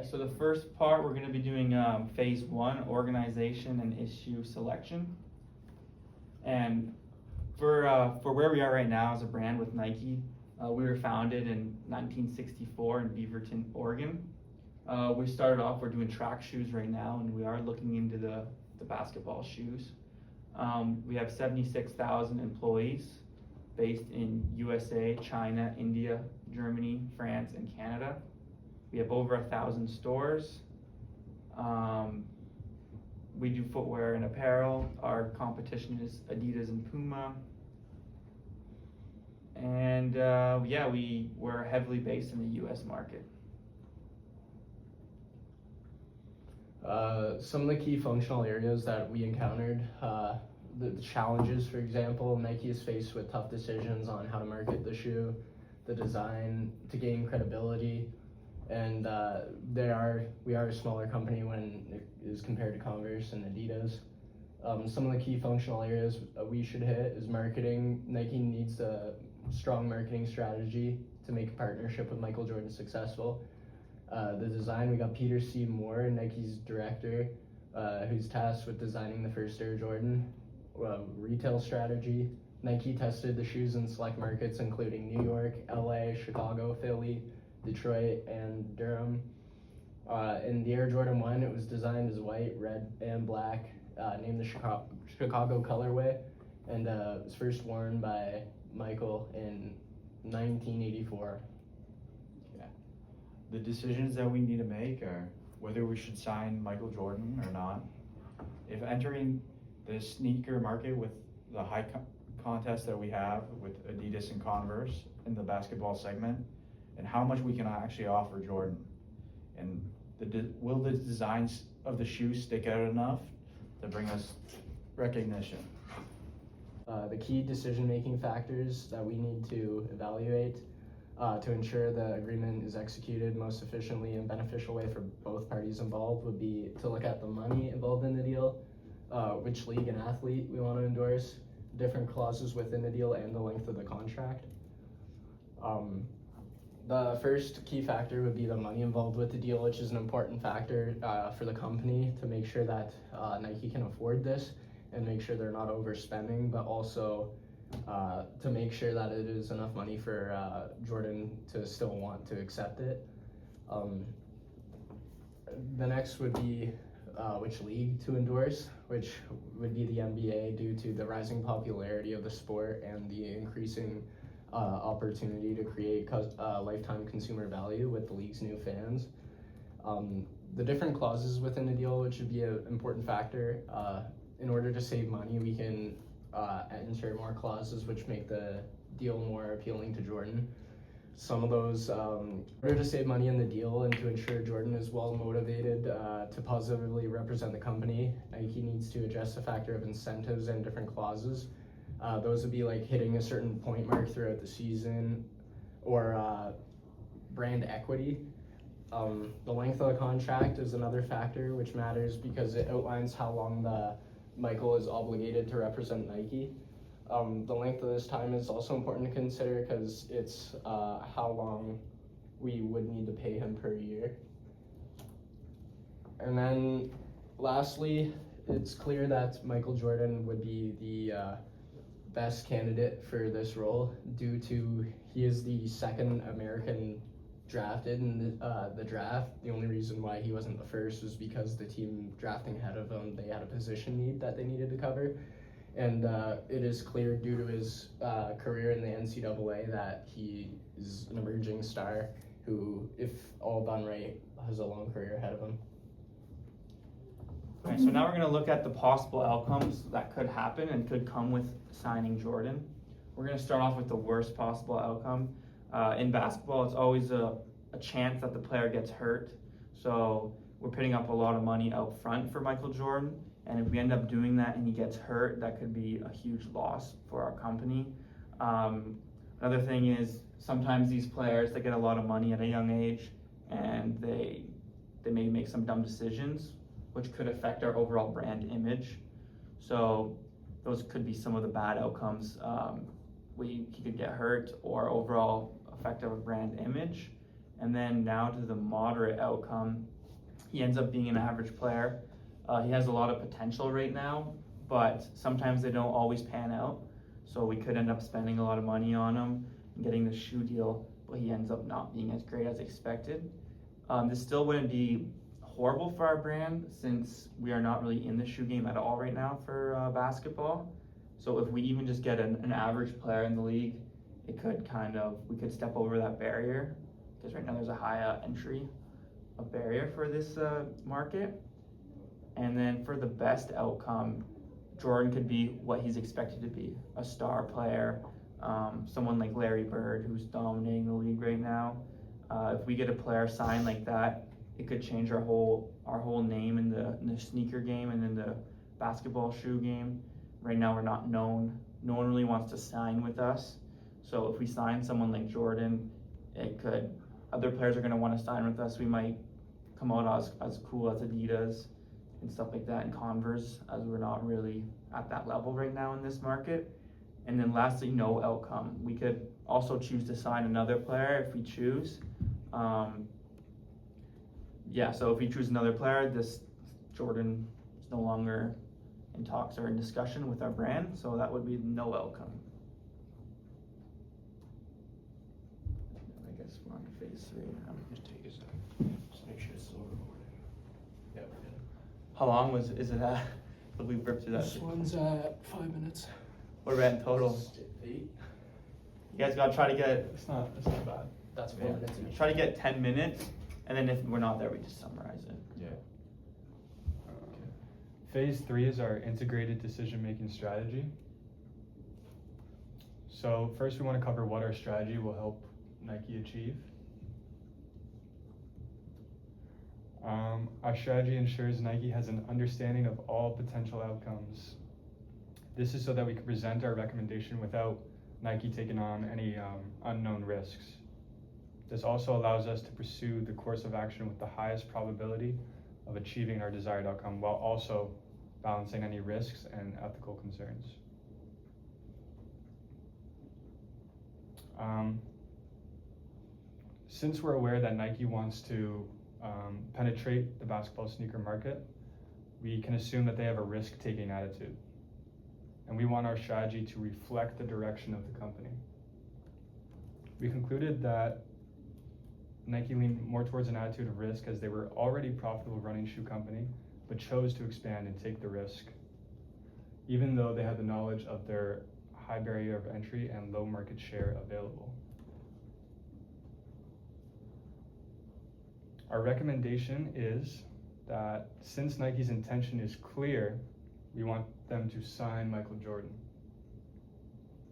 So the first part, we're going to be doing phase one, organization and issue selection. And for where we are right now as a brand with Nike, we were founded in 1964 in Beaverton, Oregon. We started off, we're doing track shoes right now, and we are looking into the basketball shoes. We have 76,000 employees based in USA, China, India, Germany, France, and Canada. We have over 1,000 stores. We do footwear and apparel. Our competition is Adidas and Puma. And yeah, we're heavily based in the US market. Some of the key functional areas that we encountered, the challenges, for example, Nike is faced with tough decisions on how to market the shoe, the design, to gain credibility, and we are a smaller company when it is compared to Converse and Adidas. Some of the key functional areas we should hit is marketing. Nike needs a strong marketing strategy to make a partnership with Michael Jordan successful. The design, we got Peter C. Moore, Nike's director, who's tasked with designing the first Air Jordan. Retail strategy, Nike tested the shoes in select markets including New York, LA, Chicago, Philly, Detroit, and Durham. In the Air Jordan 1, it was designed as white, red, and black, named the Chicago colorway, and it was first worn by Michael in 1984. The decisions that we need to make are whether we should sign Michael Jordan or not. If entering the sneaker market with the high contest that we have with Adidas and Converse in the basketball segment, and how much we can actually offer Jordan. And will the designs of the shoes stick out enough to bring us recognition? The key decision-making factors that we need to evaluate to ensure the agreement is executed most efficiently and beneficial way for both parties involved would be to look at the money involved in the deal, which league and athlete we want to endorse, different clauses within the deal, and the length of the contract. The first key factor would be the money involved with the deal, which is an important factor for the company to make sure that Nike can afford this and make sure they're not overspending, but also to make sure that it is enough money for Jordan to still want to accept it. The next would be which league to endorse, which would be the NBA due to the rising popularity of the sport and the increasing opportunity to create lifetime consumer value with the league's new fans. The different clauses within the deal, which would be an important factor. In order to save money, we can enter more clauses which make the deal more appealing to Jordan. Some of those, in order to save money in the deal and to ensure Jordan is well motivated to positively represent the company, Nike needs to address the factor of incentives and different clauses. Those would be like hitting a certain point mark throughout the season or brand equity. The length of the contract is another factor which matters because it outlines how long Michael is obligated to represent Nike. The length of this time is also important to consider because it's how long we would need to pay him per year. And then lastly, it's clear that Michael Jordan would be the best candidate for this role due to he is the second American drafted in the draft. The only reason why he wasn't the first was because the team drafting ahead of him, they had a position need that they needed to cover. And it is clear due to his career in the NCAA that he is an emerging star who, if all done right, has a long career ahead of him. Okay, so now we're going to look at the possible outcomes that could happen and could come with signing Jordan. We're going to start off with the worst possible outcome. In basketball, it's always a chance that the player gets hurt. So we're putting up a lot of money out front for Michael Jordan. And if we end up doing that and he gets hurt, that could be a huge loss for our company. Another thing is sometimes these players, they get a lot of money at a young age and they may make some dumb decisions, which could affect our overall brand image. So those could be some of the bad outcomes. He could get hurt or overall affect our brand image. And then now to the moderate outcome, he ends up being an average player. He has a lot of potential right now, but sometimes they don't always pan out. So we could end up spending a lot of money on him and getting the shoe deal, but he ends up not being as great as expected. This still wouldn't be horrible for our brand since we are not really in the shoe game at all right now for basketball. So if we even just get an average player in the league, it could we could step over that barrier, because right now there's a high entry barrier for this market. And then for the best outcome, Jordan could be what he's expected to be, a star player, someone like Larry Bird who's dominating the league right now. If we get a player signed like that, it could change our whole name in the sneaker game and in the basketball shoe game. Right now we're not known. No one really wants to sign with us. So if we sign someone like Jordan, other players are going to want to sign with us. We might come out as cool as Adidas and stuff like that, and Converse, as we're not really at that level right now in this market. And then lastly, no outcome. We could also choose to sign another player if we choose. So if we choose another player, this Jordan is no longer in talks or in discussion with our brand, so that would be no outcome. I guess we're on phase 3 now. Just take a second. Just make sure it's still recording. Yeah, we're good. How long is it at? We've ripped through that. This one's at 5 minutes. What are we at in total? 8. You guys gotta try to get, It's not bad. That's 4 minutes each. try to get 10 minutes, and then if we're not there, we just summarize it. Yeah. Phase 3 is our integrated decision-making strategy. So first we want to cover what our strategy will help Nike achieve. Our strategy ensures Nike has an understanding of all potential outcomes. This is so that we can present our recommendation without Nike taking on any unknown risks. This also allows us to pursue the course of action with the highest probability of achieving our desired outcome while also balancing any risks and ethical concerns. Since we're aware that Nike wants to penetrate the basketball sneaker market, we can assume that they have a risk-taking attitude. And we want our strategy to reflect the direction of the company. We concluded that Nike leaned more towards an attitude of risk as they were already profitable running shoe company, but chose to expand and take the risk, even though they had the knowledge of their high barrier of entry and low market share available. Our recommendation is that since Nike's intention is clear, we want them to sign Michael Jordan.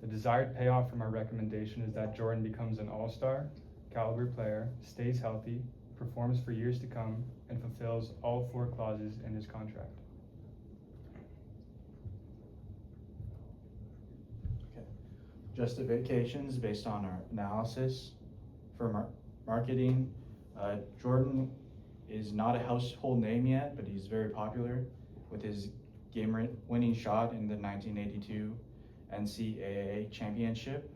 The desired payoff from our recommendation is that Jordan becomes an all-star caliber player, stays healthy, performs for years to come, and fulfills all 4 clauses in his contract. Okay. Justifications based on our analysis for marketing. Jordan is not a household name yet, but he's very popular with his game-winning shot in the 1982 NCAA championship.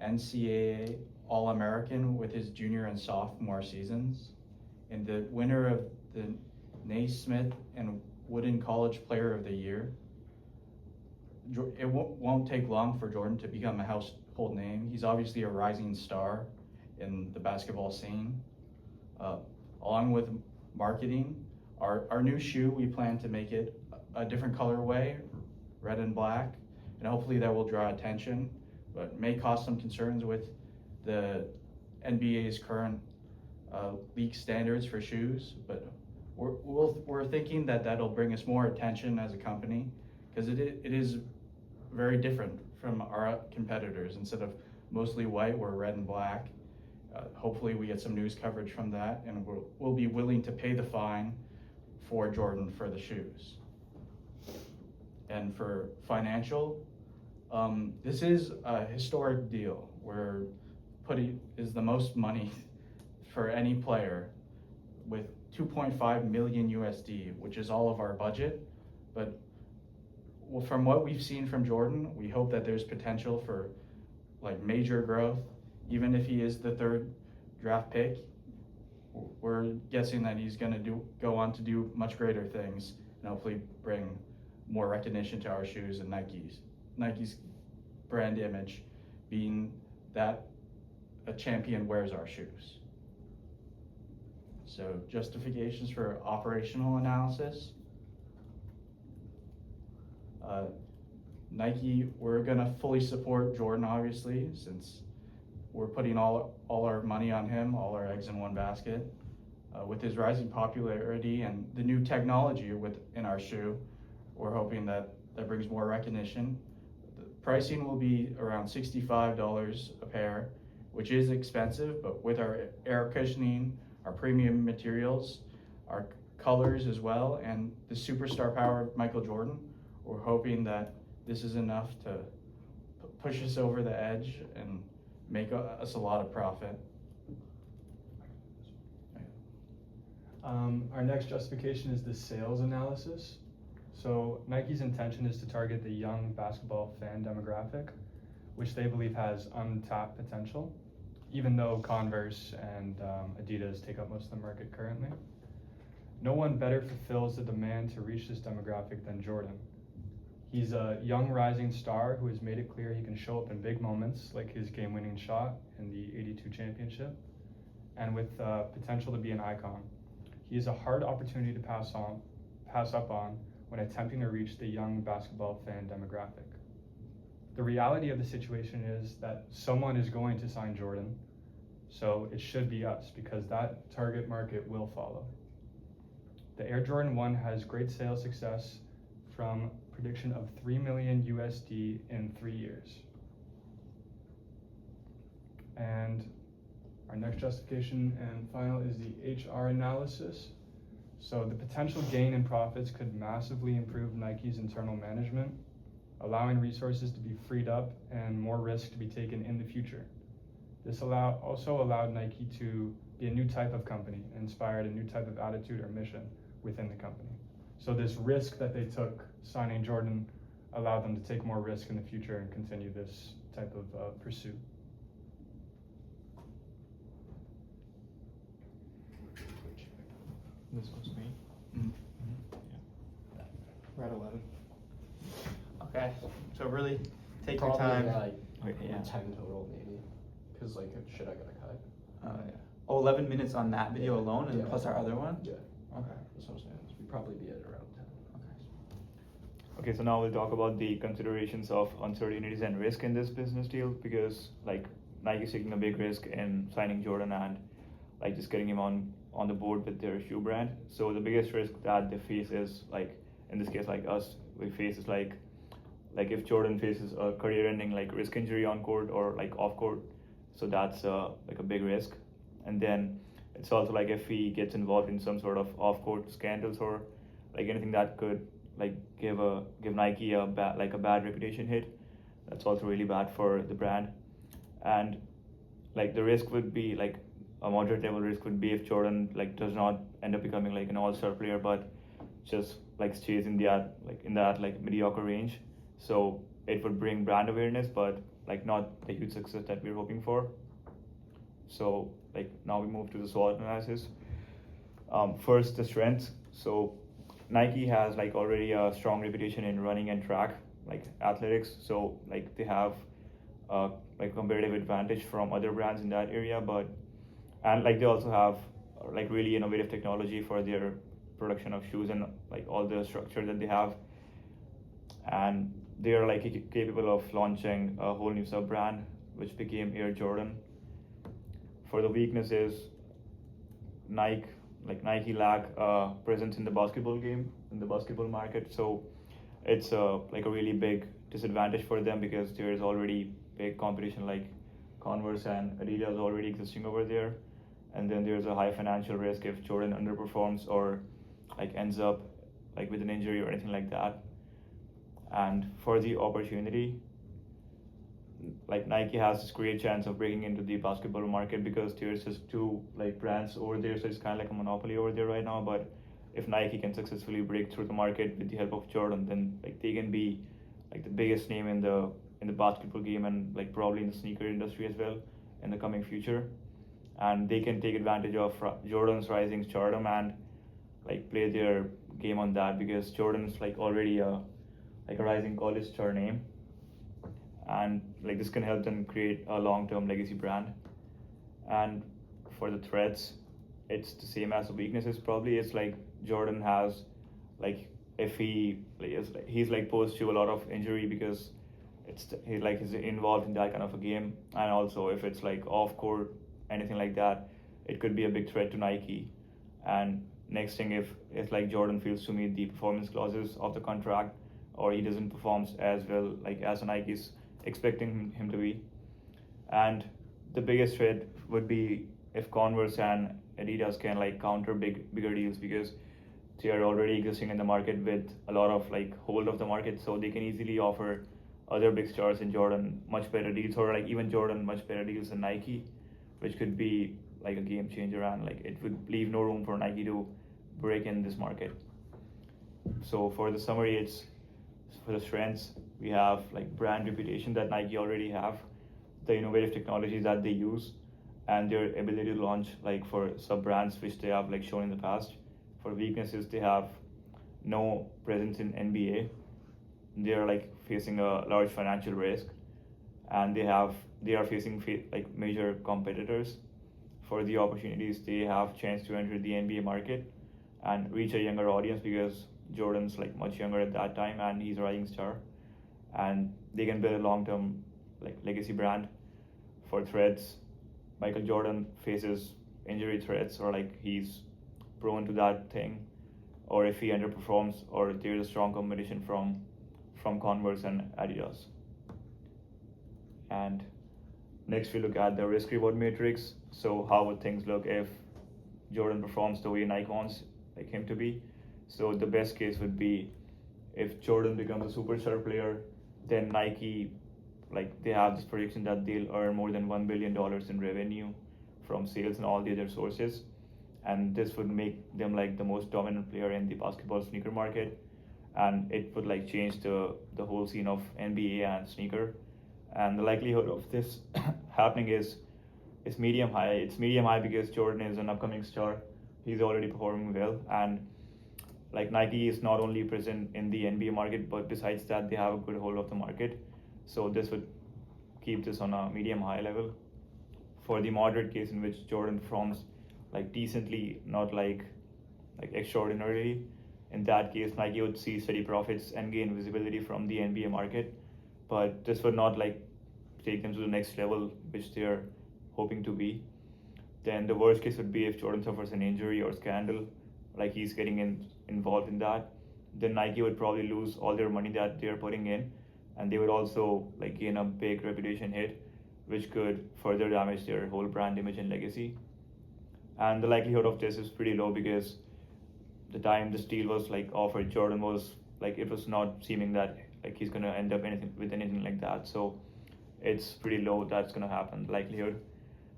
NCAA All-American with his junior and sophomore seasons, and the winner of the Naismith and Wooden College Player of the Year. It won't take long for Jordan to become a household name. He's obviously a rising star in the basketball scene. Along with marketing, our new shoe, we plan to make it a different colorway, red and black, and hopefully that will draw attention, but may cause some concerns with the NBA's current league standards for shoes. But we're thinking that that'll bring us more attention as a company, because it is very different from our competitors. Instead of mostly white, we're red and black. Hopefully we get some news coverage from that, and we'll be willing to pay the fine for Jordan for the shoes. And for financial, this is a historic deal. We're is the most money for any player with 2.5 million USD, which is all of our budget. But from what we've seen from Jordan, we hope that there's potential for like major growth. Even if he is the 3rd draft pick, we're guessing that he's going to go on to do much greater things and hopefully bring more recognition to our shoes and Nike's brand image being that a champion wears our shoes. So justifications for operational analysis. Nike, we're gonna fully support Jordan, obviously, since we're putting all our money on him, all our eggs in one basket. With his rising popularity and the new technology in our shoe, we're hoping that brings more recognition. The pricing will be around $65 a pair, which is expensive, but with our air cushioning, our premium materials, our colors as well, and the superstar power of Michael Jordan, we're hoping that this is enough to push us over the edge and make us a lot of profit. Our next justification is the sales analysis. So Nike's intention is to target the young basketball fan demographic, which they believe has untapped potential, even though Converse and Adidas take up most of the market currently. No one better fulfills the demand to reach this demographic than Jordan. He's a young rising star who has made it clear he can show up in big moments like his game-winning shot in the '82 championship, and with potential to be an icon. He is a hard opportunity to pass up on when attempting to reach the young basketball fan demographic. The reality of the situation is that someone is going to sign Jordan, so it should be us because that target market will follow. The Air Jordan 1 has great sales success from prediction of $3 million USD in 3 years. And our next justification and final is the HR analysis. So the potential gain in profits could massively improve Nike's internal management, allowing resources to be freed up and more risk to be taken in the future. This also allowed Nike to be a new type of company, inspired a new type of attitude or mission within the company. So this risk that they took signing Jordan allowed them to take more risk in the future and continue this type of pursuit. This was me. We're at 11. Okay, so really take Probably, your time. Yeah, like Okay, yeah. 10 total maybe. Because like shit I gotta cut. Yeah. Oh, 11 minutes on that video Yeah. alone and Yeah. plus our other one? Yeah. Okay. That's what I'm saying. So we'd probably be at around 10. Okay, so now we'll talk about the considerations of uncertainties and risk in this business deal because like Nike is taking a big risk in signing Jordan and like just getting him on the board with their shoe brand. So the biggest risk that they face is like in this case like us we face is like if Jordan faces a career-ending like risk injury on court or like off court, so that's like a big risk. And then it's also like if he gets involved in some sort of off-court scandals or like anything that could like give Nike a bad reputation hit, that's also really bad for the brand. And like the risk would be like a moderate level risk would be if Jordan like does not end up becoming like an all-star player but just like stays in that mediocre range. So it would bring brand awareness but like not the huge success that we're hoping for. So like now we move to the SWOT analysis. First, the strengths. So Nike has like already a strong reputation in running and track, like athletics. So like they have like competitive advantage from other brands in that area. And like they also have like really innovative technology for their production of shoes and like all the structure that they have. And they are like capable of launching a whole new sub brand, which became Air Jordan. For the weaknesses, Nike lack presence in the basketball game, in the basketball market. So it's like a really big disadvantage for them because there is already big competition like Converse and Adidas already existing over there. And then there's a high financial risk if Jordan underperforms or like ends up like with an injury or anything like that. And for the opportunity, like Nike has this great chance of breaking into the basketball market because there's just two like brands over there, so it's kind of like a monopoly over there right now. But if Nike can successfully break through the market with the help of Jordan, then like they can be like the biggest name in the basketball game and like probably in the sneaker industry as well in the coming future. and they can take advantage of Jordan's rising stardom and like play their game on that, because Jordan's like already a rising college star name, and like this can help them create a long-term legacy brand. And for the threats, it's the same as the weaknesses. Probably it's like Jordan has like, if he's like posed to a lot of injury because he's involved in that kind of a game, and also if it's like off court, anything like that, it could be a big threat to Nike. And next thing, if it's like Jordan fails to meet the performance clauses of the contract, or he doesn't perform as well like as Nike's expecting him to be. And the biggest threat would be if Converse and Adidas can like counter bigger deals, because they are already existing in the market with a lot of like hold of the market, so they can easily offer other big stars in Jordan much better deals, or like even Jordan much better deals than Nike, which could be like a game changer, and like it would leave no room for Nike to break in this market. So for the summary, it's for the strengths, we have like brand reputation that Nike already have, the innovative technologies that they use, and their ability to launch like for sub brands which they have like shown in the past. For weaknesses, they have no presence in NBA. They are like facing a large financial risk, and they are facing like major competitors. For the opportunities, they have chance to enter the NBA market and reach a younger audience, because Jordan's like much younger at that time and he's a rising star, and they can build a long-term like legacy brand. For threats, Michael Jordan faces injury threats, or like he's prone to that thing, or if he underperforms, or there's a strong competition from Converse and Adidas. And next we look at the risk reward matrix. So how would things look if Jordan performs the way Nike wants like him to be? So the best case would be if Jordan becomes a superstar player, then Nike, like they have this prediction that they'll earn more than $1 billion in revenue from sales and all the other sources, and this would make them like the most dominant player in the basketball sneaker market, and it would like change the whole scene of NBA and sneaker. And the likelihood of this happening is medium high. It's medium high because Jordan is an upcoming star. He's already performing well, and like Nike is not only present in the NBA market, but besides that, they have a good hold of the market. So this would keep this on a medium high level. For the moderate case in which Jordan performs like decently, not like extraordinarily, in that case Nike would see steady profits and gain visibility from the NBA market, but this would not like take them to the next level which they're hoping to be. Then the worst case would be if Jordan suffers an injury or scandal, like he's getting involved in that, then Nike would probably lose all their money that they're putting in, and they would also like gain a big reputation hit, which could further damage their whole brand image and legacy. And the likelihood of this is pretty low, because the time this deal was like offered, Jordan was like, it was not seeming that like he's gonna end up anything like that. So it's pretty low that's gonna happen, the likelihood.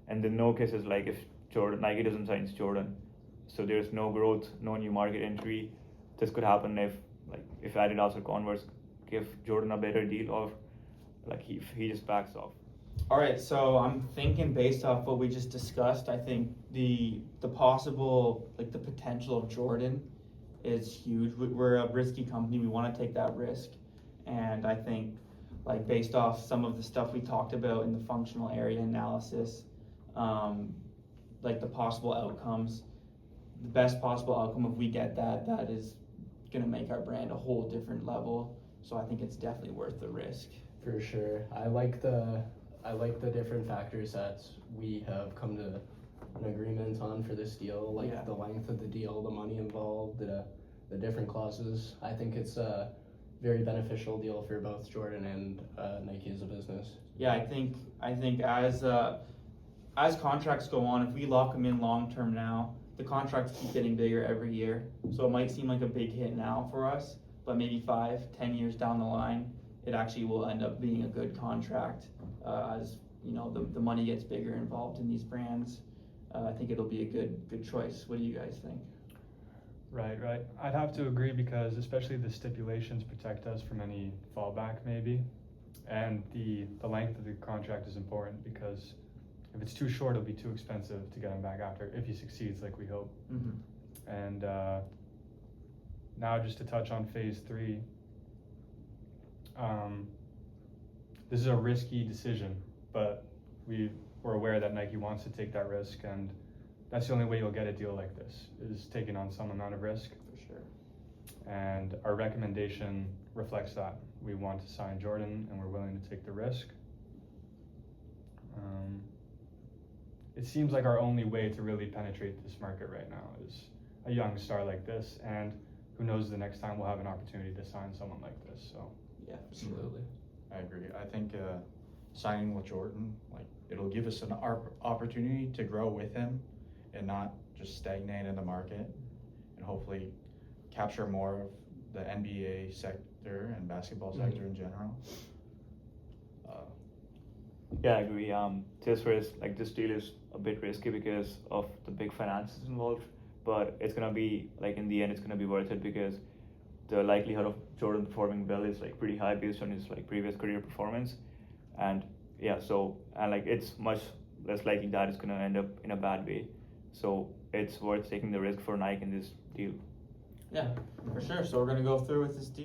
And then no cases like if Nike doesn't sign Jordan, so there's no growth, no new market entry. This could happen if Adidas or Converse give Jordan a better deal, or like if he just backs off. All right, so I'm thinking based off what we just discussed, I think the possible, like the potential of Jordan is huge. We're a risky company. We want to take that risk. And I think like based off some of the stuff we talked about in the functional area analysis, like the possible outcomes, the best possible outcome, if we get that is going to make our brand a whole different level. So I think it's definitely worth the risk. For sure. I like the different factors that we have come to an agreement on for this deal, like the length of the deal, the money involved, the different clauses. I think it's a very beneficial deal for both Jordan and Nike as a business. Yeah, I think as contracts go on, if we lock them in long term now, the contracts keep getting bigger every year. So it might seem like a big hit now for us, but maybe 5-10 years down the line, it actually will end up being a good contract. As you know, the money gets bigger involved in these brands. I think it'll be a good choice. What do you guys think? Right. I'd have to agree, because especially the stipulations protect us from any fallback maybe. And the length of the contract is important, because If it's too short, it'll be too expensive to get him back after, if he succeeds like we hope. Mhm. And now just to touch on phase 3, this is a risky decision, but we're aware that Nike wants to take that risk, and that's the only way you'll get a deal like this, is taking on some amount of risk. For sure. And our recommendation reflects that. We want to sign Jordan, and we're willing to take the risk. It seems like our only way to really penetrate this market right now is a young star like this, and who knows, the next time we'll have an opportunity to sign someone like this. So Yeah. Absolutely. I agree. I think signing with Jordan, like, it'll give us an opportunity to grow with him and not just stagnate in the market, and hopefully capture more of the NBA sector and basketball sector in general. Yeah, I agree. Just for like this deal is a bit risky because of the big finances involved, but it's gonna be like in the end it's gonna be worth it because the likelihood of Jordan performing well is like pretty high based on his like previous career performance, and yeah, so and like it's much less likely that it's gonna end up in a bad way, so it's worth taking the risk for Nike in this deal. Yeah, for sure. So we're gonna go through with this deal.